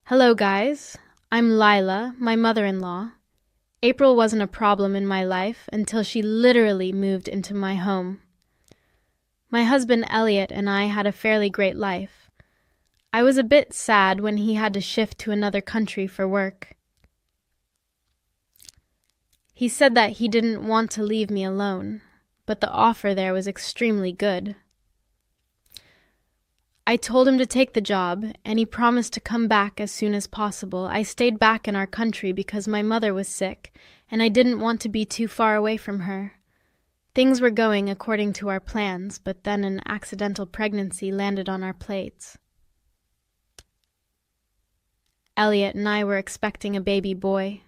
Hello, guys. I'm Lila, my mother-in-law. April wasn't a problem in my life until she literally moved into my home. My husband Elliot and I had a fairly great life. I was a bit sad when he had to shift to another country for work. He said that he didn't want to leave me alone, but the offer there was extremely good. I told him to take the job, and he promised to come back as soon as possible. I stayed back in our country because my mother was sick, and I didn't want to be too far away from her. Things were going according to our plans, but then an accidental pregnancy landed on our plates. Elliot and I were expecting a baby boy.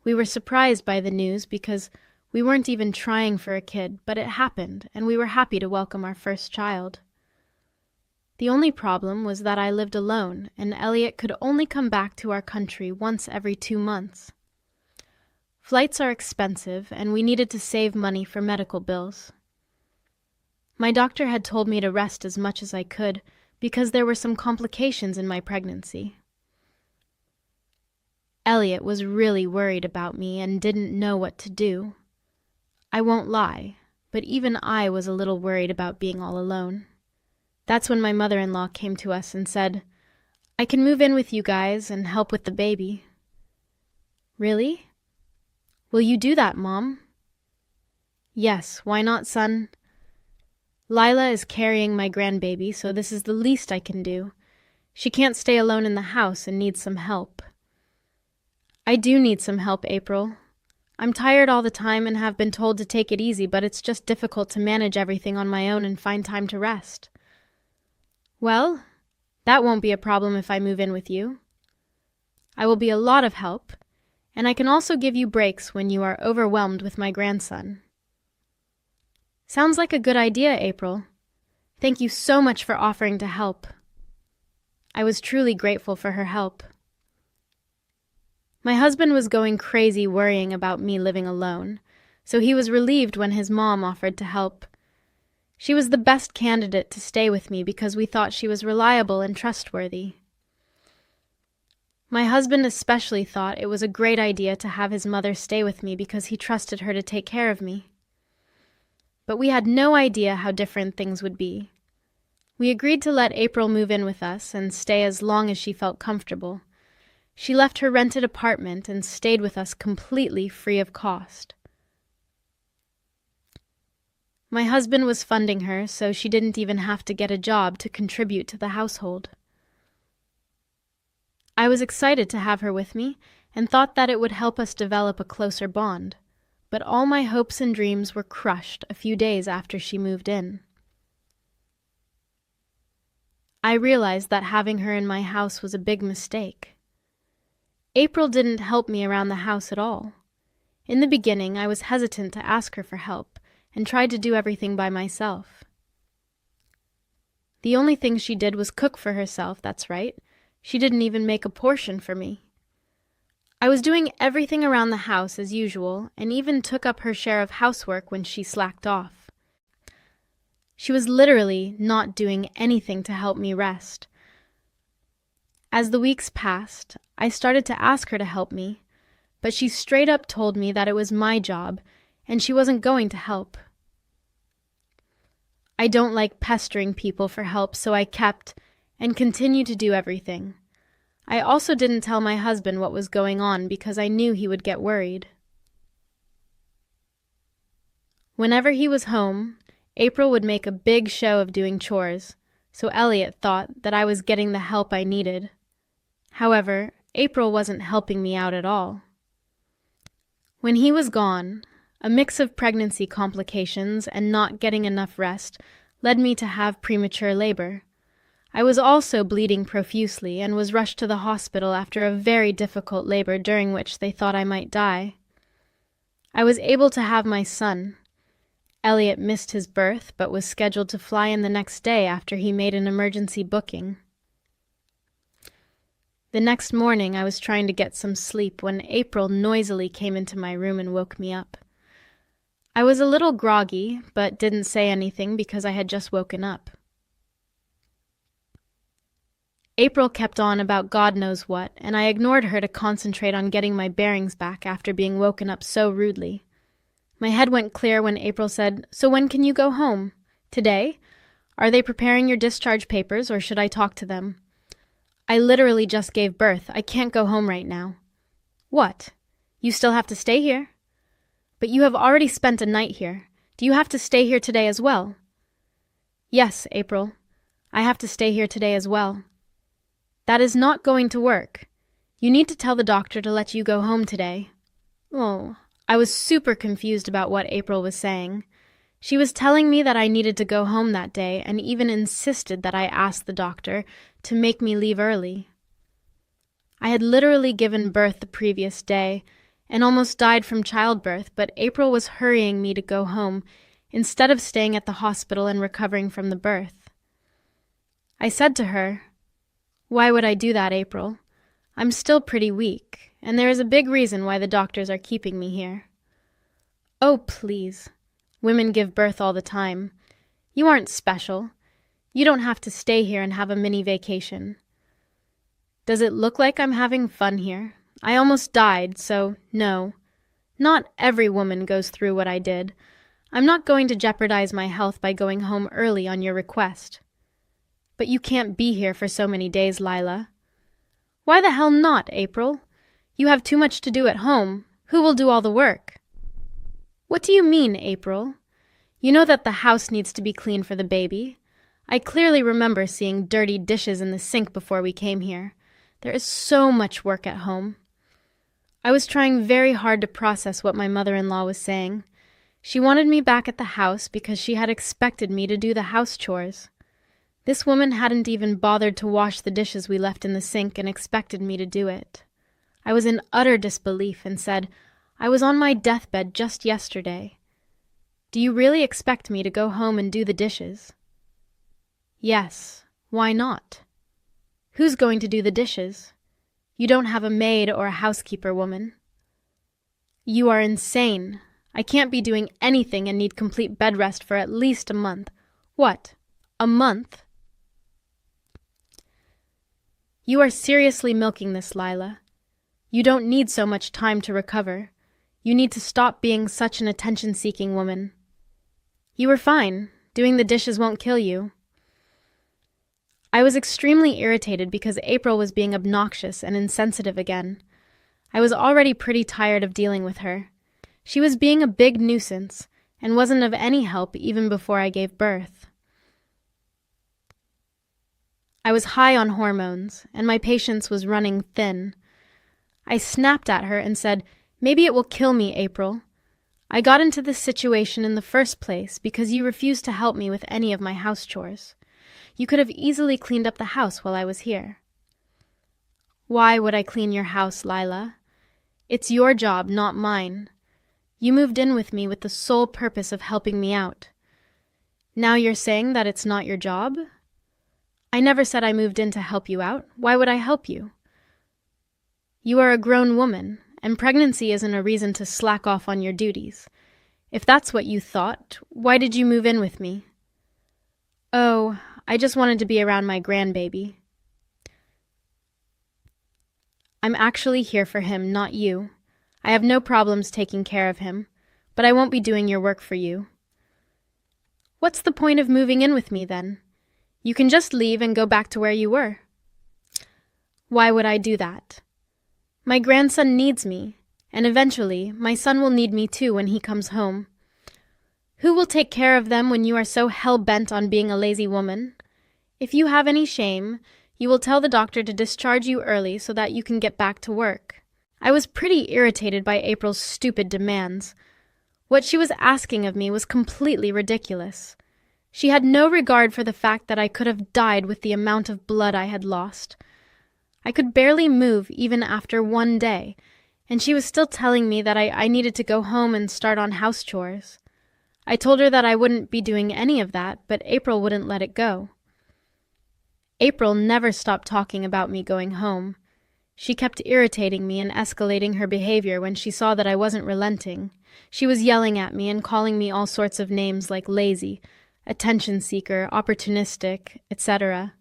We were surprised by the news because we weren't even trying for a kid, but it happened, and we were happy to welcome our first child. The only problem was that I lived alone, and Elliot could only come back to our country once every 2 months. Flights are expensive, and we needed to save money for medical bills. My doctor had told me to rest as much as I could because there were some complications in my pregnancy. Elliot was really worried about me and didn't know what to do. I won't lie, but even I was a little worried about being all alone. That's when my mother-in-law came to us and said, "I can move in with you guys and help with the baby." "Really? Will you do that, Mom?" "Yes, why not, son? Lila is carrying my grandbaby, so this is the least I can do. She can't stay alone in the house and needs some help." "I do need some help, April. I'm tired all the time and have been told to take it easy, but it's just difficult to manage everything on my own and find time to rest." "Well, that won't be a problem if I move in with you. I will be a lot of help, and I can also give you breaks when you are overwhelmed with my grandson." "Sounds like a good idea, April. Thank you so much for offering to help." I was truly grateful for her help. My husband was going crazy worrying about me living alone, so he was relieved when his mom offered to help. She was the best candidate to stay with me because we thought she was reliable and trustworthy. My husband especially thought it was a great idea to have his mother stay with me because he trusted her to take care of me. But we had no idea how different things would be. We agreed to let April move in with us and stay as long as she felt comfortable. She left her rented apartment and stayed with us completely free of cost. My husband was funding her, so she didn't even have to get a job to contribute to the household. I was excited to have her with me and thought that it would help us develop a closer bond, but all my hopes and dreams were crushed a few days after she moved in. I realized that having her in my house was a big mistake. April didn't help me around the house at all. In the beginning, I was hesitant to ask her for help, and tried to do everything by myself. The only thing she did was cook for herself, that's right. She didn't even make a portion for me. I was doing everything around the house as usual, and even took up her share of housework when she slacked off. She was literally not doing anything to help me rest. As the weeks passed, I started to ask her to help me, but she straight up told me that it was my job, and she wasn't going to help. I don't like pestering people for help, so I kept and continued to do everything. I also didn't tell my husband what was going on because I knew he would get worried. Whenever he was home, April would make a big show of doing chores, so Elliot thought that I was getting the help I needed. However, April wasn't helping me out at all. When he was gone, a mix of pregnancy complications and not getting enough rest led me to have premature labor. I was also bleeding profusely and was rushed to the hospital after a very difficult labor during which they thought I might die. I was able to have my son. Elliot missed his birth but was scheduled to fly in the next day after he made an emergency booking. The next morning I was trying to get some sleep when April noisily came into my room and woke me up. I was a little groggy, but didn't say anything because I had just woken up. April kept on about God knows what, and I ignored her to concentrate on getting my bearings back after being woken up so rudely. My head went clear when April said, "So when can you go home? Today? Are they preparing your discharge papers, or should I talk to them?" "I literally just gave birth. I can't go home right now." "What? You still have to stay here?" "But you have already spent a night here. Do you have to stay here today as well?" "Yes, April. I have to stay here today as well." "That is not going to work. You need to tell the doctor to let you go home today." Oh, I was super confused about what April was saying. She was telling me that I needed to go home that day and even insisted that I ask the doctor to make me leave early. I had literally given birth the previous day and almost died from childbirth, but April was hurrying me to go home instead of staying at the hospital and recovering from the birth. I said to her, "Why would I do that, April? I'm still pretty weak, and there is a big reason why the doctors are keeping me here." "Oh, please. Women give birth all the time. You aren't special. You don't have to stay here and have a mini vacation." "Does it look like I'm having fun here? I almost died, so no. Not every woman goes through what I did. I'm not going to jeopardize my health by going home early on your request." "But you can't be here for so many days, Lila." "Why the hell not, April? You have too much to do at home. Who will do all the work?" "What do you mean, April? You know that the house needs to be clean for the baby. I clearly remember seeing dirty dishes in the sink before we came here. There is so much work at home." I was trying very hard to process what my mother-in-law was saying. She wanted me back at the house because she had expected me to do the house chores. This woman hadn't even bothered to wash the dishes we left in the sink and expected me to do it. I was in utter disbelief and said, "I was on my deathbed just yesterday. Do you really expect me to go home and do the dishes?" "Yes, why not? Who's going to do the dishes? You don't have a maid or a housekeeper woman." "You are insane. I can't be doing anything and need complete bed rest for at least a month." "What? A month?" "You are seriously milking this, Lila. You don't need so much time to recover. You need to stop being such an attention-seeking woman. You were fine. Doing the dishes won't kill you." I was extremely irritated because April was being obnoxious and insensitive again. I was already pretty tired of dealing with her. She was being a big nuisance and wasn't of any help even before I gave birth. I was high on hormones, and my patience was running thin. I snapped at her and said, "Maybe it will kill me, April. I got into this situation in the first place because you refused to help me with any of my house chores. You could have easily cleaned up the house while I was here." "Why would I clean your house, Lila? It's your job, not mine. You moved in with me with the sole purpose of helping me out. Now you're saying that it's not your job?" "I never said I moved in to help you out. Why would I help you?" "You are a grown woman, and pregnancy isn't a reason to slack off on your duties. If that's what you thought, why did you move in with me?" "Oh, I just wanted to be around my grandbaby." "I'm actually here for him, not you. I have no problems taking care of him, but I won't be doing your work for you." "What's the point of moving in with me, then? You can just leave and go back to where you were." "Why would I do that? My grandson needs me, and eventually my son will need me too when he comes home. Who will take care of them when you are so hell-bent on being a lazy woman? If you have any shame, you will tell the doctor to discharge you early so that you can get back to work." I was pretty irritated by April's stupid demands. What she was asking of me was completely ridiculous. She had no regard for the fact that I could have died with the amount of blood I had lost. I could barely move even after one day, and she was still telling me that I needed to go home and start on house chores. I told her that I wouldn't be doing any of that, but April wouldn't let it go. April never stopped talking about me going home. She kept irritating me and escalating her behavior when she saw that I wasn't relenting. She was yelling at me and calling me all sorts of names like lazy, attention seeker, opportunistic, etc.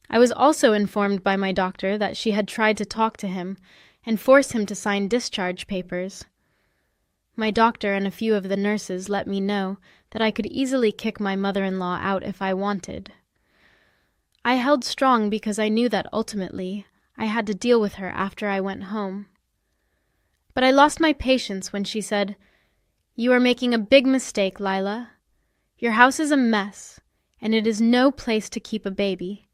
I was also informed by my doctor that she had tried to talk to him and force him to sign discharge papers. My doctor and a few of the nurses let me know that I could easily kick my mother-in-law out if I wanted. I held strong because I knew that ultimately I had to deal with her after I went home. But I lost my patience when she said, "You are making a big mistake, Lila. Your house is a mess, and it is no place to keep a baby.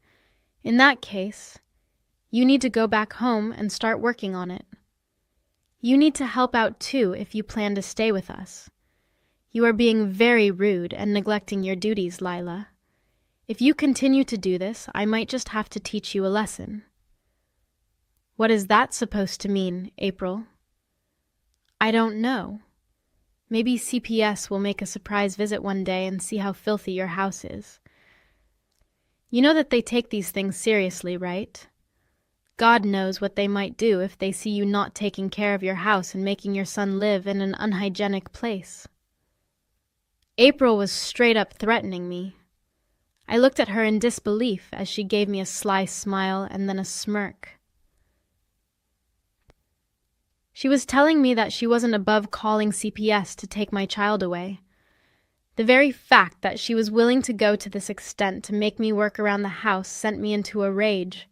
In that case, you need to go back home and start working on it. You need to help out too if you plan to stay with us. You are being very rude and neglecting your duties, Lila. If you continue to do this, I might just have to teach you a lesson." "What is that supposed to mean, April?" "I don't know. Maybe CPS will make a surprise visit one day and see how filthy your house is. You know that they take these things seriously, right? God knows what they might do if they see you not taking care of your house and making your son live in an unhygienic place." April was straight up threatening me. I looked at her in disbelief as she gave me a sly smile and then a smirk. She was telling me that she wasn't above calling CPS to take my child away. The very fact that she was willing to go to this extent to make me work around the house sent me into a rage.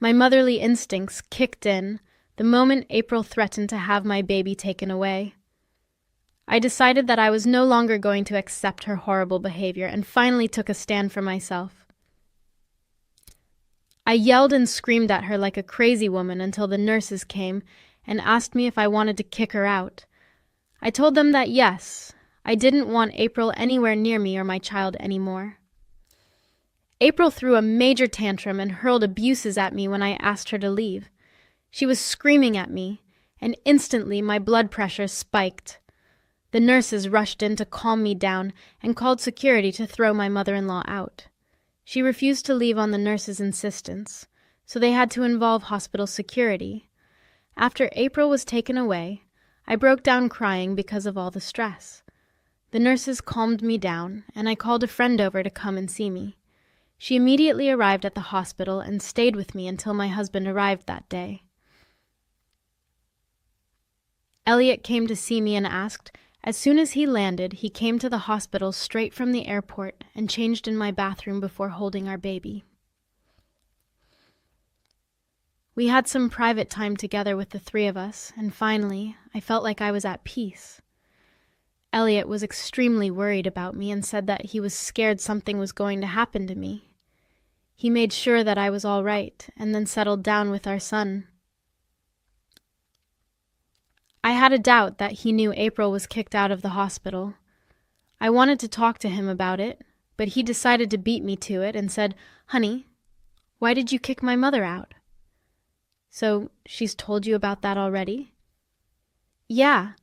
My motherly instincts kicked in the moment April threatened to have my baby taken away. I decided that I was no longer going to accept her horrible behavior and finally took a stand for myself. I yelled and screamed at her like a crazy woman until the nurses came and asked me if I wanted to kick her out. I told them that yes, I didn't want April anywhere near me or my child anymore. April threw a major tantrum and hurled abuses at me when I asked her to leave. She was screaming at me, and instantly my blood pressure spiked. The nurses rushed in to calm me down and called security to throw my mother-in-law out. She refused to leave on the nurses' insistence, so they had to involve hospital security. After April was taken away, I broke down crying because of all the stress. The nurses calmed me down, and I called a friend over to come and see me. She immediately arrived at the hospital and stayed with me until my husband arrived that day. Elliot came to see me and asked, as soon as he landed, he came to the hospital straight from the airport and changed in my bathroom before holding our baby. We had some private time together with the three of us, and finally, I felt like I was at peace. Elliot was extremely worried about me and said that he was scared something was going to happen to me. He made sure that I was all right, and then settled down with our son. I had a doubt that he knew April was kicked out of the hospital. I wanted to talk to him about it, but he decided to beat me to it and said, "Honey, why did you kick my mother out?" "So she's told you about that already?" "Yeah.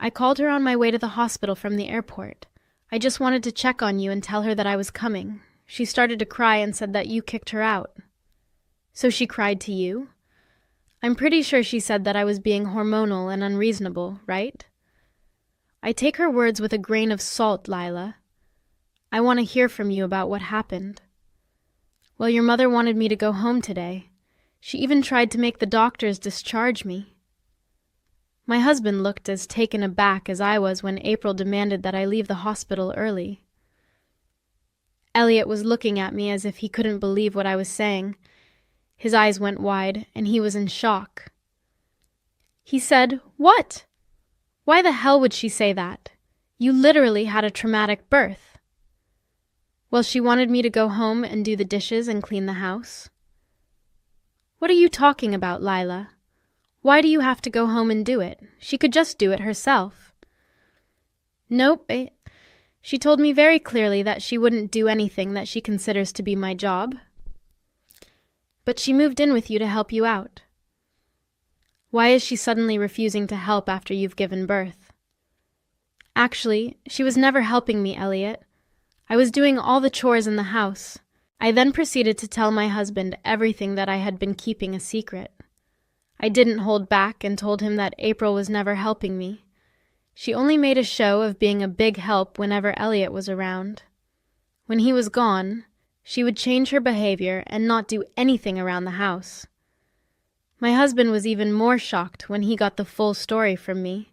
I called her on my way to the hospital from the airport. I just wanted to check on you and tell her that I was coming. She started to cry and said that you kicked her out." "So she cried to you?" "I'm pretty sure she said that I was being hormonal and unreasonable, right?" "I take her words with a grain of salt, Lila. I want to hear from you about what happened." "Well, your mother wanted me to go home today. She even tried to make the doctors discharge me." My husband looked as taken aback as I was when April demanded that I leave the hospital early. Elliot was looking at me as if he couldn't believe what I was saying. His eyes went wide, and he was in shock. He said, "What? Why the hell would she say that? You literally had a traumatic birth." "Well, she wanted me to go home and do the dishes and clean the house." "What are you talking about, Lila? Why do you have to go home and do it? She could just do it herself." "Nope. She told me very clearly that she wouldn't do anything that she considers to be my job." "But she moved in with you to help you out. Why is she suddenly refusing to help after you've given birth?" "Actually, she was never helping me, Elliot. I was doing all the chores in the house." I then proceeded to tell my husband everything that I had been keeping a secret. I didn't hold back and told him that April was never helping me. She only made a show of being a big help whenever Elliot was around. When he was gone, She would change her behavior and not do anything around the house. My husband was even more shocked when he got the full story from me.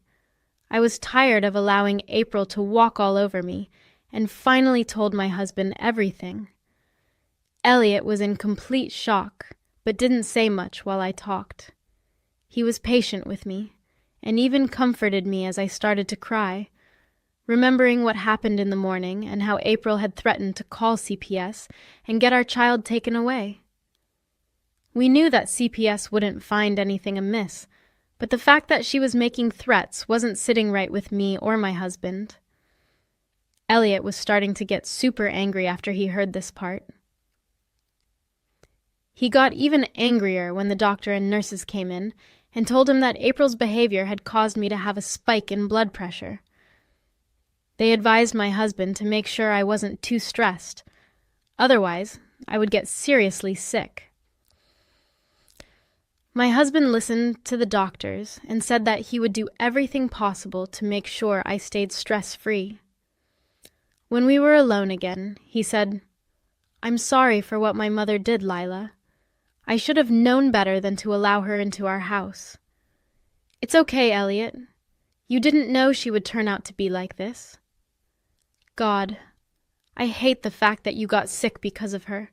I was tired of allowing April to walk all over me, and finally told my husband everything. Elliot was in complete shock, but didn't say much while I talked. He was patient with me, and even comforted me as I started to cry, remembering what happened in the morning and how April had threatened to call CPS and get our child taken away. We knew that CPS wouldn't find anything amiss, but the fact that she was making threats wasn't sitting right with me or my husband. Elliot was starting to get super angry after he heard this part. He got even angrier when the doctor and nurses came in and told him that April's behavior had caused me to have a spike in blood pressure. They advised my husband to make sure I wasn't too stressed. Otherwise, I would get seriously sick. My husband listened to the doctors and said that he would do everything possible to make sure I stayed stress-free. When we were alone again, he said, "I'm sorry for what my mother did, Lila. I should have known better than to allow her into our house. It's okay, Elliot. You didn't know she would turn out to be like this. God, I hate the fact that you got sick because of her.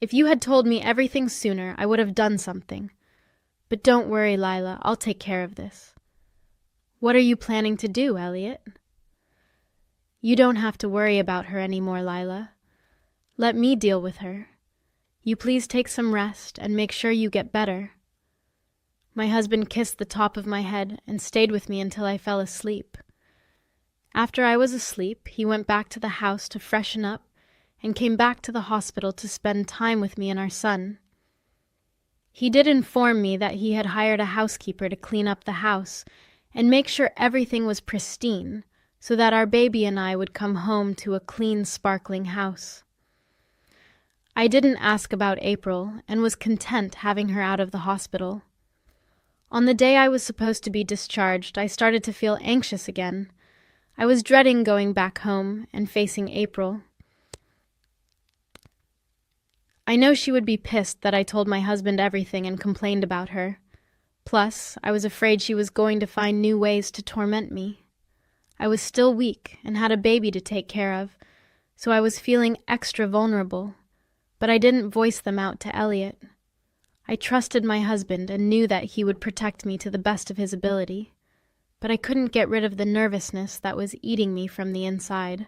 If you had told me everything sooner, I would have done something. But don't worry, Lila, I'll take care of this." "What are you planning to do, Elliot?" "You don't have to worry about her anymore, Lila. Let me deal with her. You please take some rest and make sure you get better." My husband kissed the top of my head and stayed with me until I fell asleep. After I was asleep, he went back to the house to freshen up and came back to the hospital to spend time with me and our son. He did inform me that he had hired a housekeeper to clean up the house and make sure everything was pristine so that our baby and I would come home to a clean, sparkling house. I didn't ask about April and was content having her out of the hospital. On the day I was supposed to be discharged, I started to feel anxious again. I was dreading going back home and facing April. I know she would be pissed that I told my husband everything and complained about her. Plus, I was afraid she was going to find new ways to torment me. I was still weak and had a baby to take care of, so I was feeling extra vulnerable, but I didn't voice them out to Elliot. I trusted my husband and knew that he would protect me to the best of his ability, but I couldn't get rid of the nervousness that was eating me from the inside.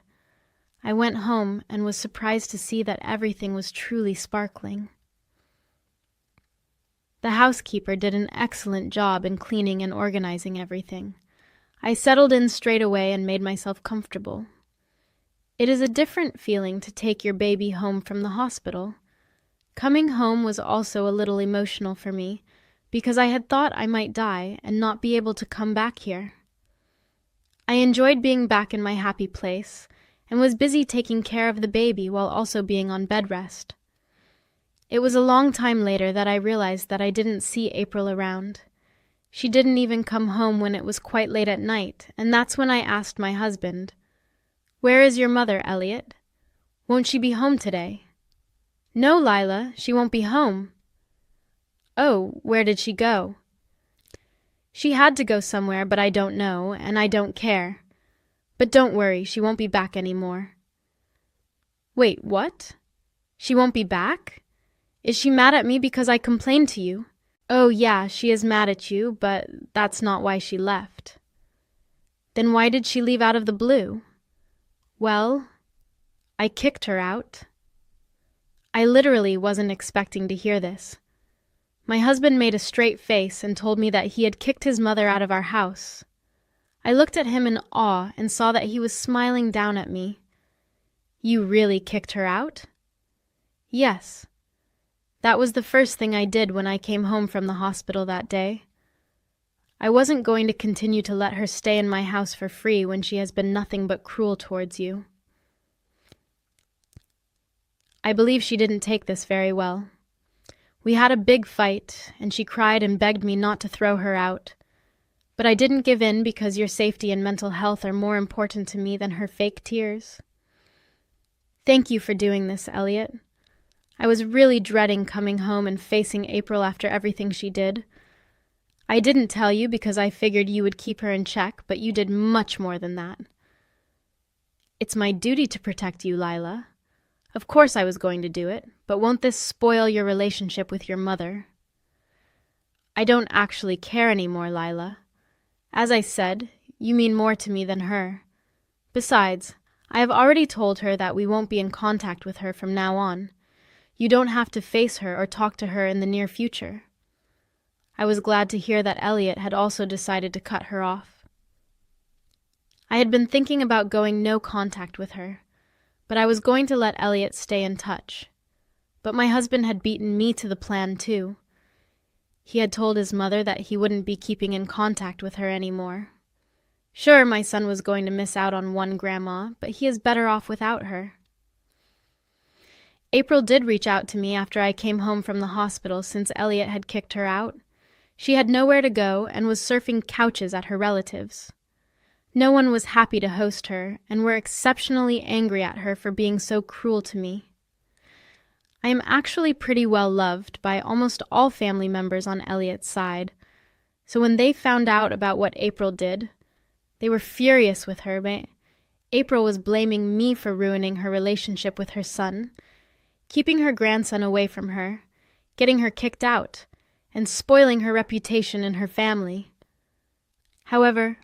I went home and was surprised to see that everything was truly sparkling. The housekeeper did an excellent job in cleaning and organizing everything. I settled in straight away and made myself comfortable. It is a different feeling to take your baby home from the hospital. Coming home was also a little emotional for me, because I had thought I might die and not be able to come back here. I enjoyed being back in my happy place, and was busy taking care of the baby while also being on bed rest. It was a long time later that I realized that I didn't see April around. She didn't even come home when it was quite late at night, and that's when I asked my husband, "Where is your mother, Elliot? Won't she be home today?" "No, Lila, she won't be home." "Oh, where did she go?" "She had to go somewhere, but I don't know, and I don't care. But don't worry, she won't be back anymore." "Wait, what? She won't be back? Is she mad at me because I complained to you?" "Oh, yeah, she is mad at you, but that's not why she left." "Then why did she leave out of the blue?" "Well, I kicked her out." I literally wasn't expecting to hear this. My husband made a straight face and told me that he had kicked his mother out of our house. I looked at him in awe and saw that he was smiling down at me. "You really kicked her out?" "Yes. That was the first thing I did when I came home from the hospital that day. I wasn't going to continue to let her stay in my house for free when she has been nothing but cruel towards you." I believe she didn't take this very well. We had a big fight, and she cried and begged me not to throw her out. But I didn't give in because your safety and mental health are more important to me than her fake tears. Thank you for doing this, Elliot. I was really dreading coming home and facing April after everything she did. I didn't tell you because I figured you would keep her in check, but you did much more than that. It's my duty to protect you, Lila. Of course I was going to do it, but won't this spoil your relationship with your mother? I don't actually care anymore, Lila. As I said, you mean more to me than her. Besides, I have already told her that we won't be in contact with her from now on. You don't have to face her or talk to her in the near future. I was glad to hear that Elliot had also decided to cut her off. I had been thinking about going no contact with her, but I was going to let Elliot stay in touch. But my husband had beaten me to the plan too. He had told his mother that he wouldn't be keeping in contact with her anymore. Sure, my son was going to miss out on one grandma, but he is better off without her. April did reach out to me after I came home from the hospital since Elliot had kicked her out. She had nowhere to go and was surfing couches at her relatives. No one was happy to host her and were exceptionally angry at her for being so cruel to me. I am actually pretty well loved by almost all family members on Elliot's side, so when they found out about what April did, they were furious with her. But April was blaming me for ruining her relationship with her son, keeping her grandson away from her, getting her kicked out, and spoiling her reputation in her family. However,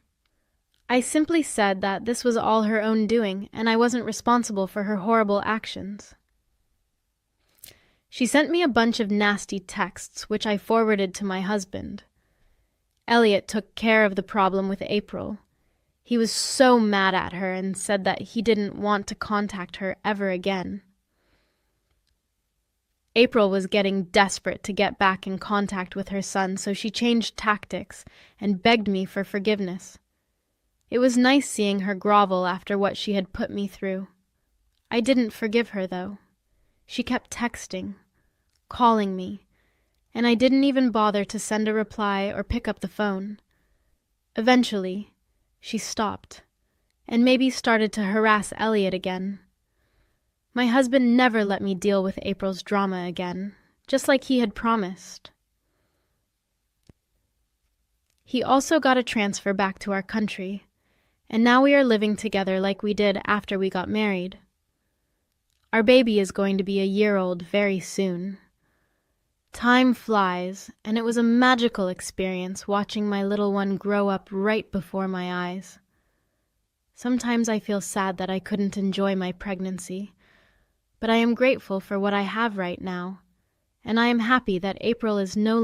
I simply said that this was all her own doing, and I wasn't responsible for her horrible actions. She sent me a bunch of nasty texts, which I forwarded to my husband. Elliot took care of the problem with April. He was so mad at her and said that he didn't want to contact her ever again. April was getting desperate to get back in contact with her son, so she changed tactics and begged me for forgiveness. It was nice seeing her grovel after what she had put me through. I didn't forgive her, though. She kept texting, calling me, and I didn't even bother to send a reply or pick up the phone. Eventually, she stopped, and maybe started to harass Elliot again. My husband never let me deal with April's drama again, just like he had promised. He also got a transfer back to our country, and now we are living together like we did after we got married. Our baby is going to be a year old very soon. Time flies, and it was a magical experience watching my little one grow up right before my eyes. Sometimes I feel sad that I couldn't enjoy my pregnancy, but I am grateful for what I have right now, and I am happy that April is no